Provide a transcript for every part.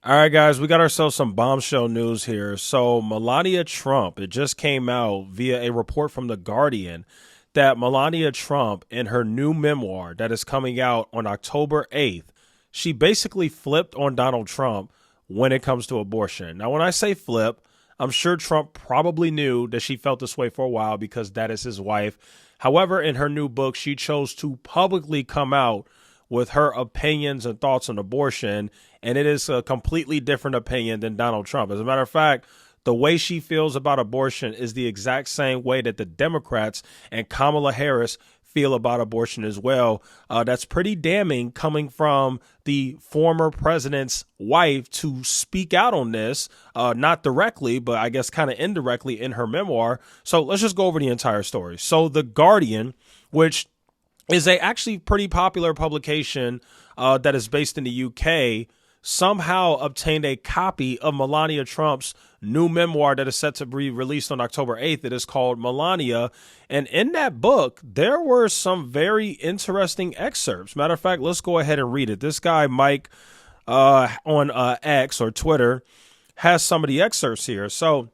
All right, guys, we got ourselves some bombshell news here. So, Melania Trump, it just came out via a report from The Guardian that Melania Trump, in her new memoir that is coming out on October 8th, she basically flipped on Donald Trump when it comes to abortion. Now, when I say flip, I'm sure Trump probably knew that she felt this way for a while because that is his wife. However, in her new book, she chose to publicly come out with her opinions and thoughts on abortion, and it is a completely different opinion than Donald Trump. As a matter of fact, the way she feels about abortion is the exact same way that the Democrats and Kamala Harris feel about abortion as well. That's pretty damning coming from the former president's wife to speak out on this, not directly, but I guess kind of indirectly in her memoir. So let's just go over the entire story. So The Guardian, which is a actually pretty popular publication that is based in the UK, somehow obtained a copy of Melania Trump's new memoir that is set to be released on October 8th. It is called Melania. And in that book, there were some very interesting excerpts. Matter of fact, let's go ahead and read it. This guy, Mike, on X or Twitter, has some of the excerpts here. So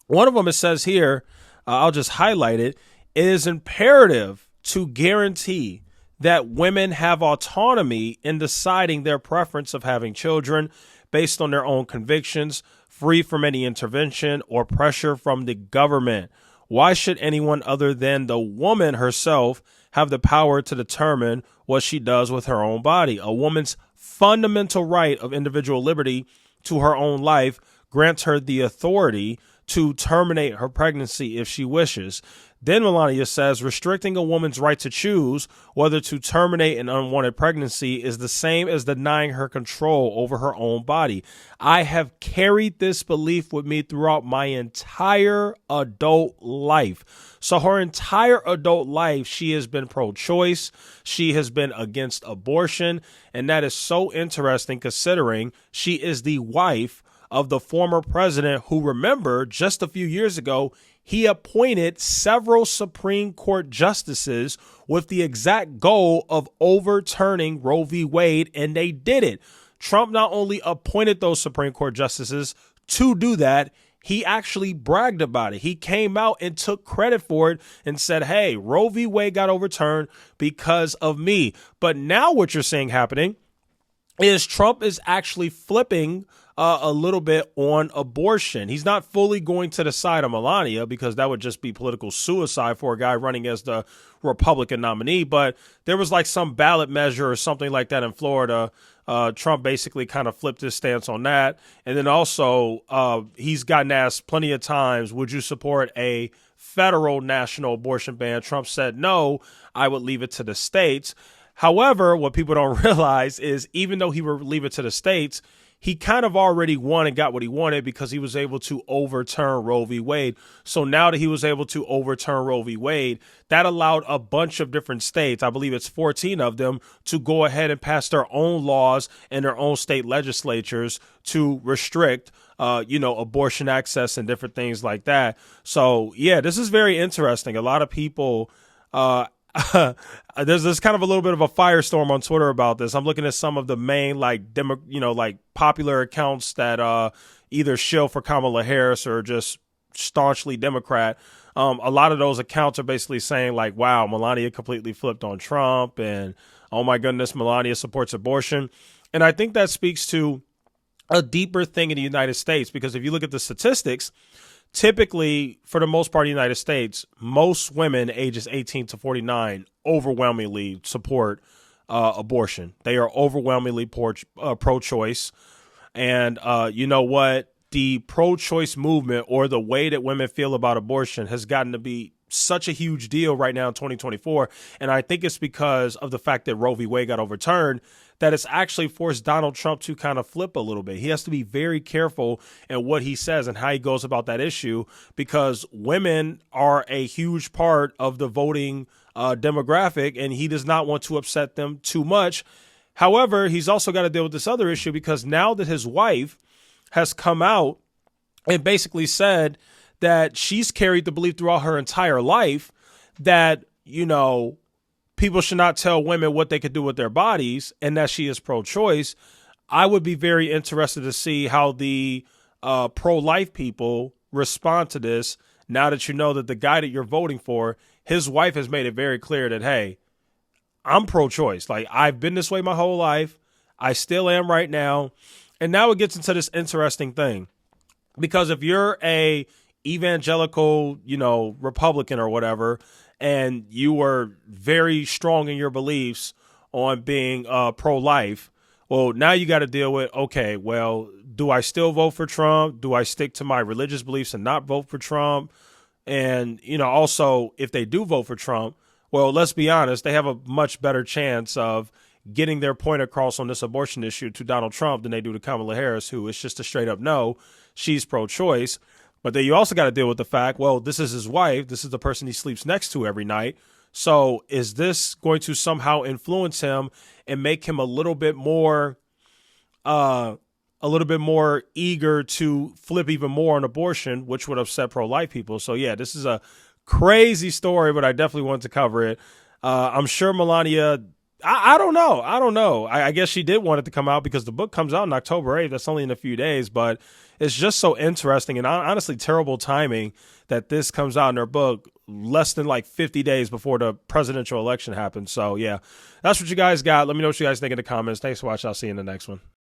one of them, it says here, I'll just highlight it. It is imperative to guarantee that women have autonomy in deciding their preference of having children based on their own convictions, free from any intervention or pressure from the government. Why should anyone other than the woman herself have the power to determine what she does with her own body? A woman's fundamental right of individual liberty to her own life grants her the authority to terminate her pregnancy if she wishes. Then Melania says restricting a woman's right to choose whether to terminate an unwanted pregnancy is the same as denying her control over her own body. I have carried this belief with me throughout my entire adult life. So her entire adult life, she has been pro-choice. She has been against abortion. And that is so interesting considering she is the wife of the former president who, remember, just a few years ago, he appointed several Supreme Court justices with the exact goal of overturning Roe v. Wade, and they did it. Trump not only appointed those Supreme Court justices to do that, he actually bragged about it. He came out and took credit for it and said, hey, Roe v. Wade got overturned because of me. But now what you're seeing happening is Trump is actually flipping a little bit on abortion. He's not fully going to the side of Melania because that would just be political suicide for a guy running as the Republican nominee. But there was like some ballot measure or something like that in Florida. Trump basically kind of flipped his stance on that. And then also he's gotten asked plenty of times, would you support a federal national abortion ban? Trump said, no, I would leave it to the states. However, what people don't realize is even though he would leave it to the states, he kind of already won and got what he wanted because he was able to overturn Roe v. Wade. So now that he was able to overturn Roe v. Wade, that allowed a bunch of different states, I believe it's 14 of them, to go ahead and pass their own laws in their own state legislatures to restrict abortion access and different things like that. So, yeah, this is very interesting. A lot of people there's kind of a little bit of a firestorm on Twitter about this. I'm looking at some of the main popular accounts that either shill for Kamala Harris or just staunchly Democrat. A lot of those accounts are basically saying like, wow, Melania completely flipped on Trump and oh my goodness, Melania supports abortion. And I think that speaks to a deeper thing in the United States, because if you look at the statistics, typically, for the most part of the United States, most women ages 18 to 49 overwhelmingly support abortion. They are overwhelmingly pro-choice. And you know what? The pro-choice movement, or the way that women feel about abortion, has gotten to be such a huge deal right now in 2024. And I think it's because of the fact that Roe v. Wade got overturned that it's actually forced Donald Trump to kind of flip a little bit. He has to be very careful in what he says and how he goes about that issue, because women are a huge part of the voting demographic, and he does not want to upset them too much. However, he's also got to deal with this other issue, because now that his wife has come out and basically said that she's carried the belief throughout her entire life that, people should not tell women what they could do with their bodies, and that she is pro-choice. I would be very interested to see how the pro-life people respond to this now that you know that the guy that you're voting for, his wife has made it very clear that, hey, I'm pro-choice. Like, I've been this way my whole life. I still am right now. And now it gets into this interesting thing. Because if you're a evangelical, Republican or whatever, and you were very strong in your beliefs on being pro-life, well, now you got to deal with, okay, well, do I still vote for Trump? Do I stick to my religious beliefs and not vote for Trump? And, also, if they do vote for Trump, well, let's be honest, they have a much better chance of getting their point across on this abortion issue to Donald Trump than they do to Kamala Harris, who is just a straight up no. She's pro-choice. But then you also got to deal with the fact, well, this is his wife. This is the person he sleeps next to every night. So is this going to somehow influence him and make him a little bit more eager to flip even more on abortion, which would upset pro-life people? So, yeah, this is a crazy story, but I definitely wanted to cover it. I'm sure Melania, I don't know. I guess she did want it to come out because the book comes out on October 8th. That's only in a few days, but it's just so interesting and honestly terrible timing that this comes out in her book less than like 50 days before the presidential election happens. So, yeah, that's what you guys got. Let me know what you guys think in the comments. Thanks for watching. I'll see you in the next one.